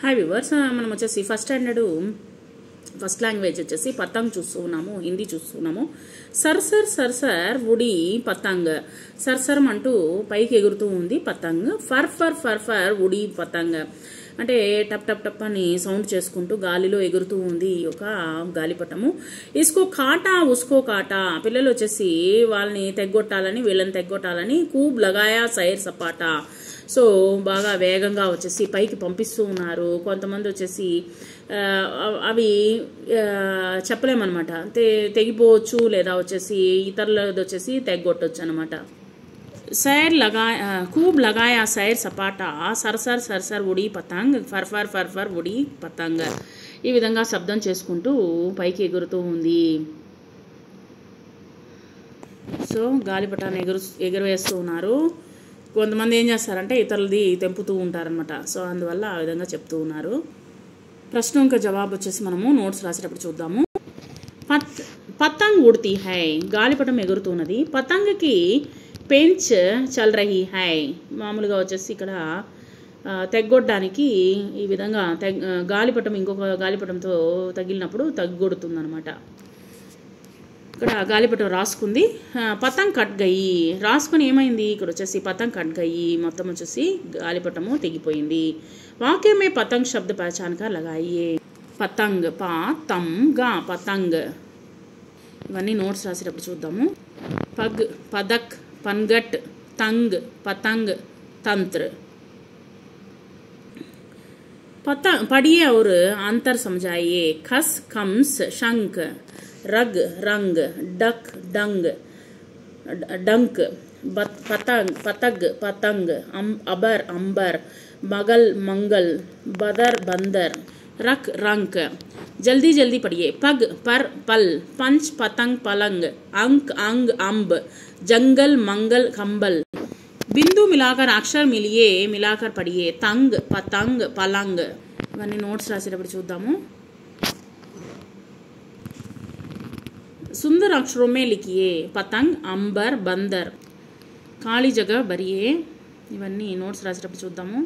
Hi viewers, మనం వచ్చేసి first standard first language వచ్చేసి పతంగ్ చూస్తున్నాము, హిందీ చూస్తున్నాము. సర్ సర్ సర్ సర్ ఉడి పతంగ్, సర్సరం అంటూ పైకి ఎగురుతూ ఉంది పతంగ్. ఫర్ ఫర్ ఫర్ ఫర్ ఉడి పతంగ్ అంటే టప్ టప్ టప్ అని సౌండ్ చేసుకుంటూ గాలిలో ఎగురుతూ ఉంది ఈ యొక్క గాలిపటము. ఇసుకో కాటా ఉస్కో కాటా, పిల్లలు వచ్చేసి వాళ్ళని తెగ్గొట్టాలని వీళ్ళని తెగ్గొట్టాలని కూబ్ లగాయా సైర్ సపాటా, సో బాగా వేగంగా వచ్చేసి పైకి పంపిస్తూ ఉన్నారు. కొంతమంది వచ్చేసి అవి చెప్పలేమన్నమాట, తెగిపోవచ్చు లేదా వచ్చేసి ఇతరులది వచ్చేసి తెగ్గొట్టవచ్చు అనమాట. సైర్ కూబ్ లగాయా సైర్ సపాటా, సర్సర్ సర్సర్ ఉడి పతంగ్, ఫర్ ఫర్ ఫర్ ఫర్ ఉడి పతంగ్, ఈ విధంగా శబ్దం చేసుకుంటూ పైకి ఎగురుతూ ఉంది. సో గాలిపటాన్ని ఎగురవేస్తూ ఉన్నారు. కొంతమంది ఏం చేస్తారంటే ఇతరులది తెంపుతూ ఉంటారనమాట. సో అందువల్ల ఆ విధంగా చెప్తూ ఉన్నారు. ప్రశ్న ఇంకా జవాబు వచ్చేసి మనము నోట్స్ రాసేటప్పుడు చూద్దాము. పతంగ్ ఉడ్తీ హై, గాలిపటం ఎగురుతున్నది. పతంగ్కి పెంచ్ చల్ రహీ హై, మామూలుగా వచ్చేసి ఇక్కడ తెగ్గొట్టడానికి ఈ విధంగా గాలిపటం ఇంకొక గాలిపటంతో తగిలినప్పుడు తగ్గొడుతుంది అనమాట. ఇక్కడ గాలిపటం రాసుకుంది. పతంగ్ కట్ గయి, రాసుకొని ఏమైంది ఇక్కడ వచ్చేసి పతంగ్ కట్ గయి, మొత్తం వచ్చేసి గాలిపటము తెగిపోయింది. వాక్యమే పతంగ్ శబ్ద పహచాన్కా లగాయి. పతంగ్ పా తమ్ గా పతంగ్, ఇవన్నీ నోట్స్ రాసేటప్పుడు చూద్దాము. పగ్ పదక్ పన్గట్ తంగ్ పతంగ్ తంత్ర. पढ़िए और अंतर समझाइए. खस खम्स शंख, रग रंग, डक डंग डंक, पतंग पतग पतंग, अबर अंबर, मगल मंगल, बदर बंदर, रक रंक. जल्दी जल्दी पढ़िए. पग पर पल, पंच पतंग पलंग, अंक अंग अंब, जंगल मंगल कंबल. बिंदु मिलाकर अक्षर मिलाकर पढ़िए. तंग पतंग पलंग. इवన్నీ నోట్స్ రాసేటప్పుడు చూద్దాము. सुंदर अक्षरों में लिखिए. पतंग अंबर बंदर, ఖాళీ జగ భరియే. ఇవన్నీ నోట్స్ రాసేటప్పుడు చూద్దాము.